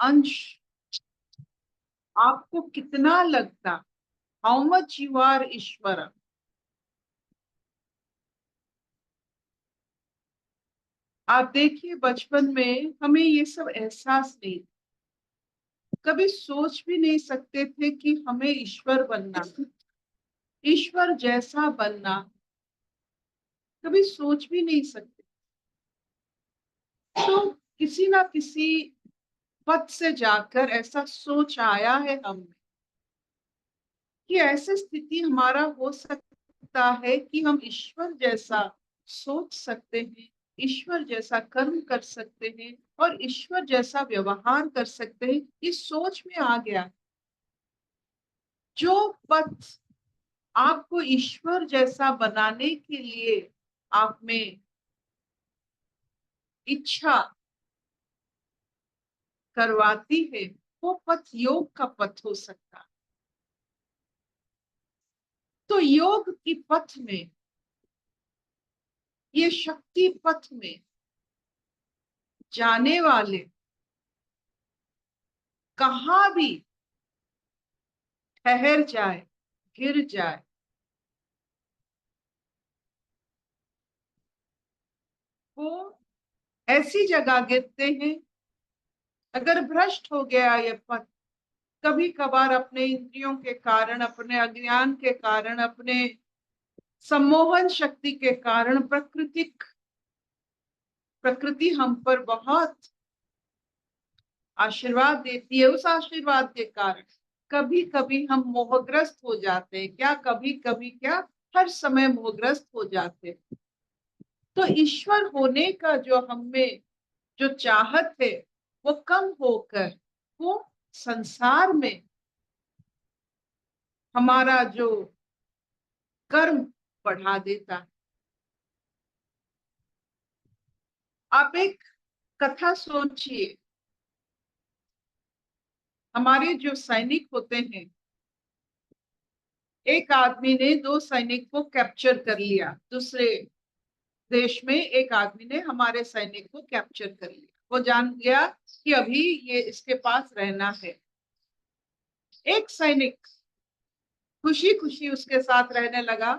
अंश आपको कितना लगता, हाउ मच यू आर ईश्वर। आप देखिए बचपन में हमें ये सब एहसास नहीं, कभी सोच भी नहीं सकते थे कि हमें ईश्वर बनना, ईश्वर जैसा बनना, कभी सोच भी नहीं सकते। तो किसी ना किसी पद से जाकर ऐसा सोच आया है हमें कि ऐसी स्थिति हमारा हो सकता है कि हम ईश्वर जैसा सोच सकते हैं, ईश्वर जैसा कर्म कर सकते हैं और ईश्वर जैसा व्यवहार कर सकते हैं। इस सोच में आ गया जो पद आपको ईश्वर जैसा बनाने के लिए आप में इच्छा करवाती है, वो पथ योग का पथ हो सकता है। तो योग की पथ में, ये शक्ति पथ में जाने वाले कहाँ भी ठहर जाए, गिर जाए, वो ऐसी जगह गिरते हैं। अगर भ्रष्ट हो गया ये पथ, कभी कभार अपने इंद्रियों के कारण, अपने अज्ञान के कारण, अपने सम्मोहन शक्ति के कारण प्रकृति हम पर बहुत आशीर्वाद देती है। उस आशीर्वाद के कारण कभी कभी हम मोहग्रस्त हो जाते हैं। क्या कभी कभी, क्या हर समय मोहग्रस्त हो जाते हैं। तो ईश्वर होने का जो हमें जो चाहत है वो कम होकर वो संसार में हमारा जो कर्म बढ़ा देता है। आप एक कथा सोचिए, हमारे जो सैनिक होते हैं, एक आदमी ने दो सैनिक को कैप्चर कर लिया, दूसरे देश में एक आदमी ने हमारे सैनिक को कैप्चर कर लिया। वो जान गया कि अभी ये इसके पास रहना है। एक सैनिक खुशी खुशी उसके साथ रहने लगा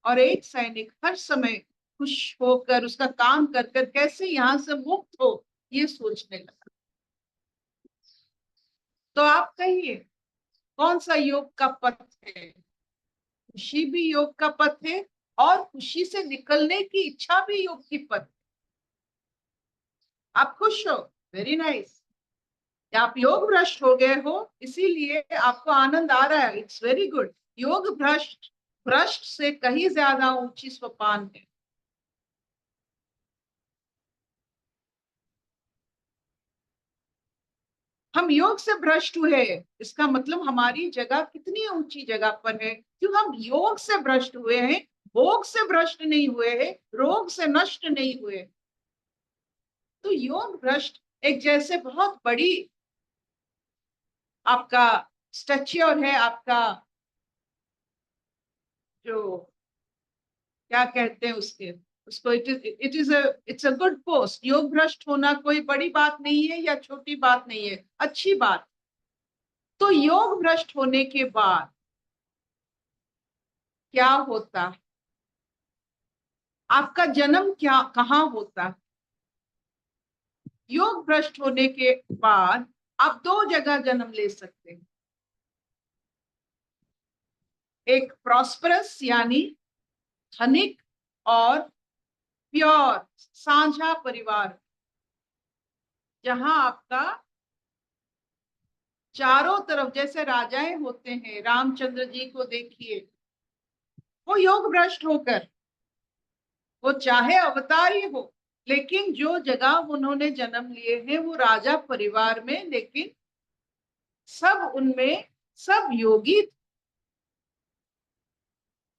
और एक सैनिक हर समय खुश होकर उसका काम कर कर कैसे यहां से मुक्त हो ये सोचने लगा। तो आप कहिए कौन सा योग का पथ है? खुशी भी योग का पथ है और खुशी से निकलने की इच्छा भी योग की पथ है। आप खुश हो, वेरी नाइस। आप योग भ्रष्ट हो गए हो इसीलिए आपको आनंद आ रहा है, इट्स वेरी गुड। योग भ्रष्ट भ्रष्ट से कहीं ज्यादा ऊंची सोपान है। हम योग से भ्रष्ट हुए, इसका मतलब हमारी जगह कितनी ऊंची जगह पर है। क्यों हम योग से भ्रष्ट हुए हैं, भोग से भ्रष्ट नहीं हुए हैं, रोग से नष्ट नहीं हुए। तो योग भ्रष्ट एक जैसे बहुत बड़ी आपका स्ट्रक्चर है, आपका जो क्या कहते हैं उसके, उसको इट्स अ गुड पोस्ट। योग भ्रष्ट होना कोई बड़ी बात नहीं है या छोटी बात नहीं है, अच्छी बात। तो योग भ्रष्ट होने के बाद क्या होता, आपका जन्म क्या कहाँ होता? योग भ्रष्ट होने के बाद आप दो जगह जन्म ले सकते हैं। एक प्रॉस्परस यानी धनिक और प्योर साझा परिवार, जहां आपका चारों तरफ जैसे राजाएं होते हैं, रामचंद्र जी को देखिए, वो योग भ्रष्ट होकर, वो चाहे अवतार ही हो, लेकिन जो जगह उन्होंने जन्म लिए हैं वो राजा परिवार में, लेकिन सब उनमें सब योगी,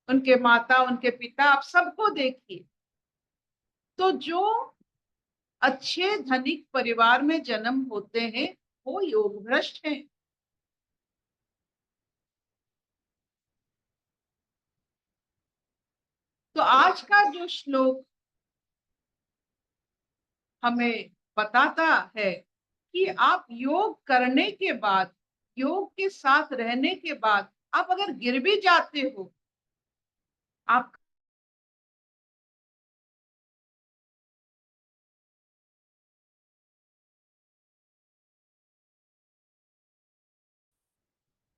उनके माता उनके पिता आप सबको देखिए। तो जो अच्छे धनिक परिवार में जन्म होते हैं वो योग भ्रष्ट हैं। तो आज का जो श्लोक हमें बताता है कि आप योग करने के बाद, योग के साथ रहने के बाद आप अगर गिर भी जाते हो, आप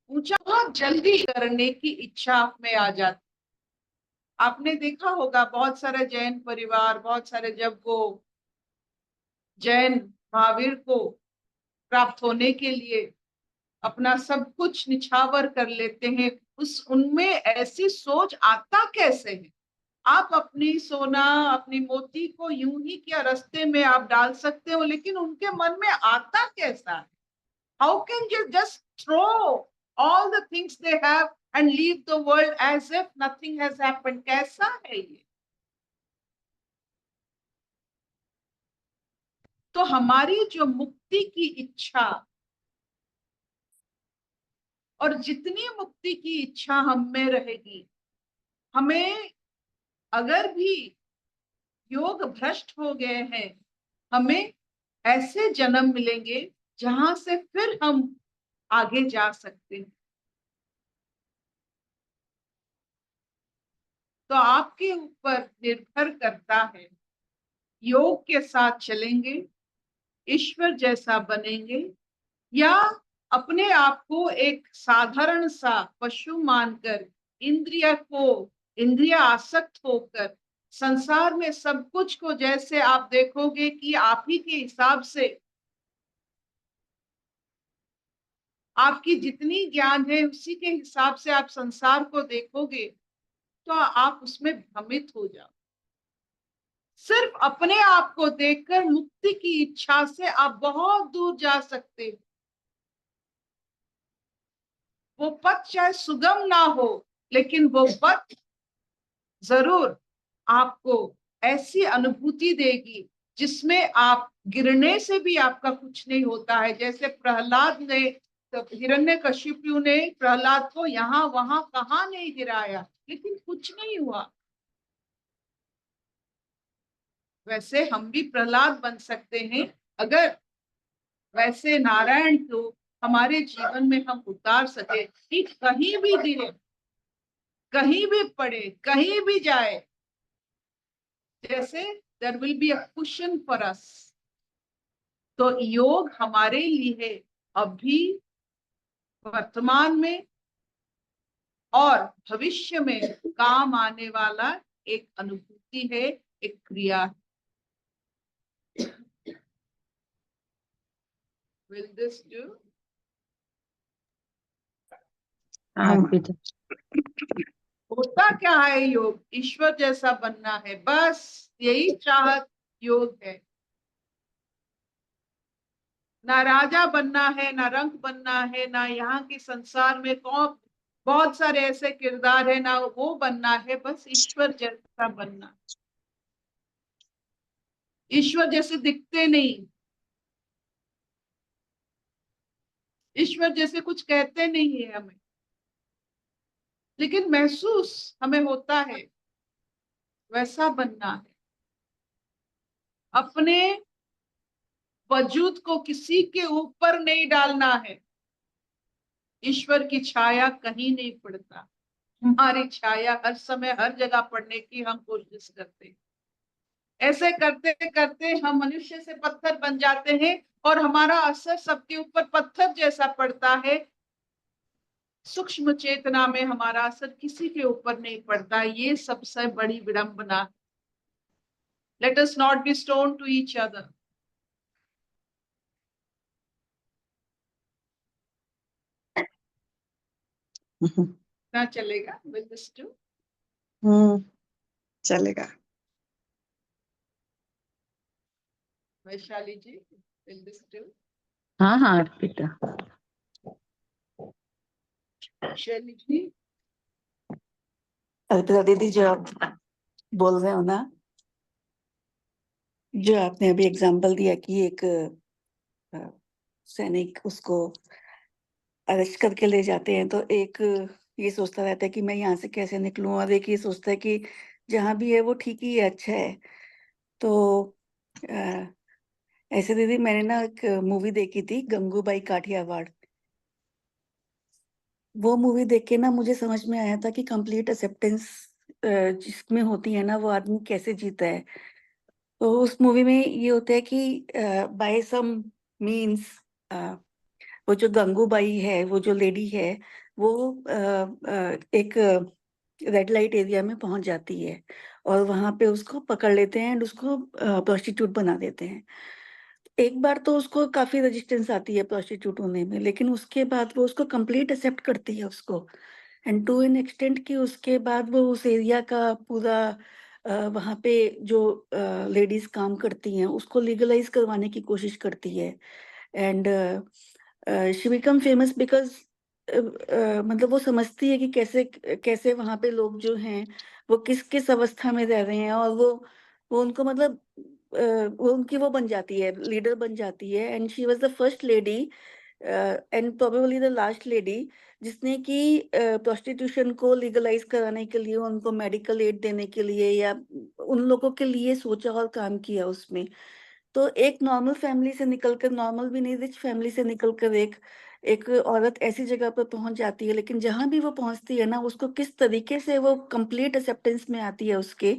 ऊंचा बहुत जल्दी करने की इच्छा आप में आ जाती। आपने देखा होगा बहुत सारे जैन परिवार, बहुत सारे, जब वो जैन महावीर को प्राप्त होने के लिए अपना सब कुछ निछावर कर लेते हैं, उनमें ऐसी सोच आता कैसे है? आप अपनी सोना, अपनी मोती को यूं ही क्या रास्ते में आप डाल सकते हो, लेकिन उनके मन में आता कैसा है? How can you just throw all the things they have and leave the world as if nothing has happened? कैसा है ये? तो हमारी जो मुक्ति की इच्छा, और जितनी मुक्ति की इच्छा हम में रहेगी, हमें अगर भी योग भ्रष्ट हो गए हैं, हमें ऐसे जन्म मिलेंगे जहां से फिर हम आगे जा सकते हैं। तो आपके ऊपर निर्भर करता है, योग के साथ चलेंगे, ईश्वर जैसा बनेंगे, या अपने आप को एक साधारण सा पशु मानकर, इंद्रिय आसक्त होकर संसार में सब कुछ को, जैसे आप देखोगे कि आप ही के हिसाब से आपकी जितनी ज्ञान है उसी के हिसाब से आप संसार को देखोगे, तो आप उसमें भ्रमित हो जाओ। सिर्फ अपने आप को देखकर मुक्ति की इच्छा से आप बहुत दूर जा सकते हो। वो पथ चाहे सुगम ना हो, लेकिन वो पथ जरूर आपको ऐसी अनुभूति देगी जिसमें आप गिरने से भी आपका कुछ नहीं होता है। जैसे प्रहलाद ने, तो हिरण्यकशिपु ने प्रहलाद को यहाँ वहां कहाँ नहीं गिराया, लेकिन कुछ नहीं हुआ। वैसे हम भी प्रहलाद बन सकते हैं अगर वैसे नारायण को हमारे जीवन में हम उतार सके कि कहीं भी गिरे, कहीं भी पड़े, कहीं भी जाए, जैसे there will be a cushion for us. तो योग हमारे लिए अभी, वर्तमान में और भविष्य में काम आने वाला एक अनुभूति है, एक क्रिया है। Will this do? हाँ बेटा। होता क्या है योग? ईश्वर जैसा बनना है, बस यही चाहत योग है। ना राजा बनना है, ना रंक बनना है, ना यहाँ के संसार में कौन बहुत सारे ऐसे किरदार है, ना वो बनना है, बस ईश्वर जैसा बनना। ईश्वर जैसे दिखते नहीं, ईश्वर जैसे कुछ कहते नहीं है हमें, लेकिन महसूस हमें होता है, वैसा बनना है। अपने वजूद को किसी के ऊपर नहीं डालना है। ईश्वर की छाया कहीं नहीं पड़ता, हमारी छाया हर समय हर जगह पड़ने की हम कोशिश करते हैं। ऐसे करते करते हम मनुष्य से पत्थर बन जाते हैं और हमारा असर सबके ऊपर पत्थर जैसा पड़ता है। सूक्ष्म चेतना में हमारा असर किसी के ऊपर नहीं पड़ता। ये सबसे बड़ी विडंबना। Let us not be stone to each other. ना चलेगा? Will this do? चलेगा। Vaishali ji, will this do? हाँ हाँ बेटा। शैली जी? अर्पिता दीदी, जो आप बोल रहे हो ना, जो आपने अभी एग्जांपल दिया कि एक सैनिक उसको अरेस्ट करके ले जाते हैं, तो एक ये सोचता रहता है कि मैं यहाँ से कैसे निकलूं, और एक ये सोचता है कि जहाँ भी है वो ठीक ही है, अच्छा है। तो ऐसे दीदी मैंने ना एक मूवी देखी थी, गंगूबाई काठियावाड़। वो मूवी देख के ना मुझे समझ में आया था कि कंप्लीट एक्सेप्टेंस जिसमें होती है ना, वो आदमी कैसे जीता है। तो उस मूवी में ये होता है कि बाय सम मीन्स वो जो गंगूबाई है, वो जो लेडी है, वो एक रेड लाइट एरिया में पहुंच जाती है और वहां पे उसको पकड़ लेते हैं एंड उसको प्रोस्टिट्यूट बना देते हैं। एक बार तो उसको काफी रेजिस्टेंस आती है प्रोस्टिट्यूट होने में, लेकिन उसके बाद वो उसको कंप्लीट एक्सेप्ट करती है उसको, एंड टू एन एक्सटेंट कि उसके बाद वो उस एरिया का पूरा वहाँ पे जो लेडीज काम करती हैं उसको लीगलाइज करवाने की कोशिश करती है। And she become famous because मतलब वो समझती है कि कैसे कैसे वहाँ पे लोग जो हैं वो किस किस अवस्था में रह रहे हैं, और वो उनको मतलब वो उनकी वो बन जाती है, लीडर बन जाती है। And she was the first lady and probably the last lady जिसने कि प्रोस्टिट्यूशन को लीगलाइज कराने के लिए, उनको मेडिकल एड देने के लिए या उन लोगों के लिए सोचा और काम किया उसमें। तो एक नॉर्मल फैमिली से निकलकर, नॉर्मल भी नहीं, रिच फैमिली से निकलकर एक एक औरत ऐसी जगह पर पहुंच जाती है, लेकिन जहां भी वो पहुंचती है ना, उसको किस तरीके से वो कंप्लीट एक्सेप्टेंस में आती है उसके,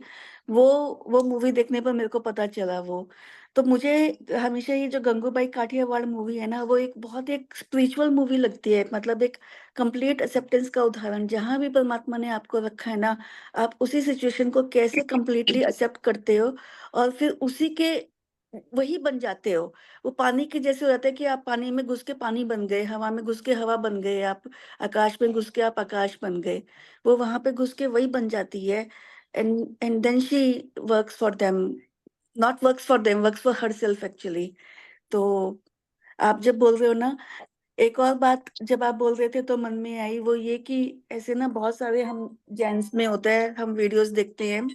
वो वो मूवी देखने पर मेरे को पता चला वो। तो मुझे हमेशा ये जो गंगूबाई काठियावाड़ मूवी है ना, वो एक बहुत एक स्पिरिचुअल मूवी लगती है, मतलब एक कंप्लीट एक्सेप्टेंस का उदाहरण। जहां भी परमात्मा ने आपको रखा है ना, आप उसी सिचुएशन को कैसे कंप्लीटली एक्सेप्ट करते हो और फिर उसी के वही बन जाते हो। वो पानी के जैसे हो जाता है कि आप पानी में घुस के पानी बन गए, हवा में घुस के हवा बन गए, आप आकाश में घुस के आप आकाश बन गए। वो वहां पे घुस के वही बन जाती है। And then she works for them, not works for them, works for herself actually. तो आप जब बोल रहे हो ना, एक और बात जब आप बोल रहे थे तो मन में आई, वो ये कि ऐसे ना बहुत सारे हम जेंट्स में होता है, हम वीडियोस देखते हैं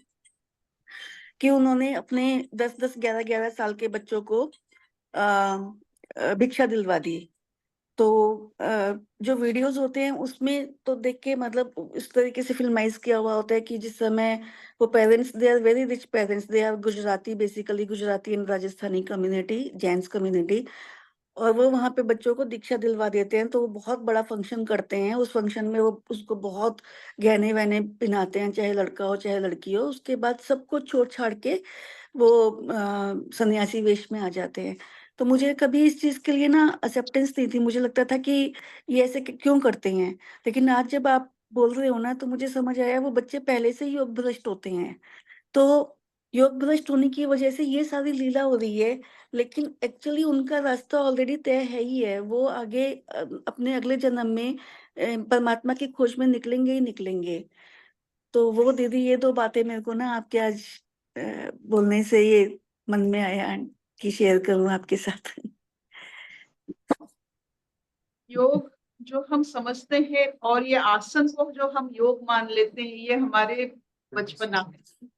कि उन्होंने अपने 10-10 11-11 साल के बच्चों को भिक्षा दिलवा दी। तो जो वीडियोस होते हैं उसमें तो देख के मतलब इस तरीके से फिल्माइज किया हुआ होता है कि जिस समय वो parents, they are very rich parents, they are Gujarati, basically Gujarati and Rajasthani community, Jains community, और वो वहां पे बच्चों को दीक्षा दिलवा देते हैं। तो वो बहुत बड़ा फंक्शन करते हैं, उस फंक्शन में वो उसको बहुत गहने वहने पहनाते हैं, चाहे लड़का हो चाहे लड़की हो। उसके बाद सबको छोड़ छाड़ के वो सन्यासी वेश में आ जाते हैं। तो मुझे कभी इस चीज के लिए ना एक्सेप्टेंस नहीं थी, मुझे लगता था कि ये ऐसे क्यों करते हैं। लेकिन आज जब आप बोल रहे हो ना, तो मुझे समझ आया वो बच्चे पहले से ही योग भ्रष्ट होते हैं। तो योग भ्रष्ट होने की वजह से ये सारी लीला हो रही है, लेकिन एक्चुअली उनका रास्ता ऑलरेडी तय है ही है। वो आगे अपने अगले जन्म में परमात्मा की खोज में निकलेंगे ही निकलेंगे। तो वो दीदी, ये दो बातें मेरे को ना आपके आज बोलने से ये मन में आया कि शेयर करूं आपके साथ। योग जो हम समझते हैं और ये आसन को जो हम योग मान लेते हैं, ये हमारे बचपना है।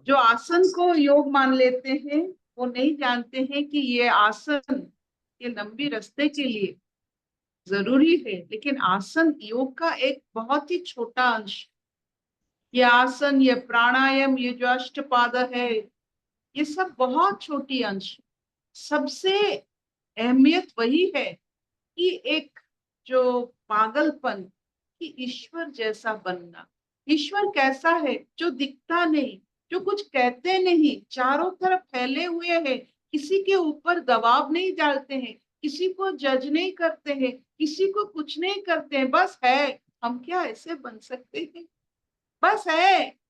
जो आसन को योग मान लेते हैं वो नहीं जानते हैं कि ये आसन ये लंबी रास्ते के लिए जरूरी है, लेकिन आसन योग का एक बहुत ही छोटा अंश। ये आसन, ये प्राणायाम, ये जो अष्टपाद है, ये सब बहुत छोटी अंश। सबसे अहमियत वही है कि एक जो पागलपन कि ईश्वर जैसा बनना। ईश्वर कैसा है? जो दिखता नहीं, जो कुछ कहते नहीं, चारों तरफ फैले हुए हैं, किसी के ऊपर दबाव नहीं डालते हैं, किसी को जज नहीं करते हैं, किसी को कुछ नहीं करते हैं, बस है। हम क्या ऐसे बन सकते हैं? बस है।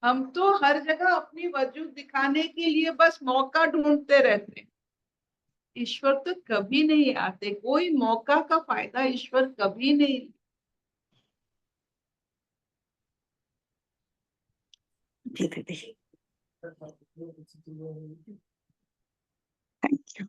हम तो हर जगह अपनी वजूद दिखाने के लिए बस मौका ढूंढते रहते हैं। ईश्वर तो कभी नहीं आते, कोई मौका का फायदा ईश्वर कभी नहीं। जी दीदी, थैंक यू।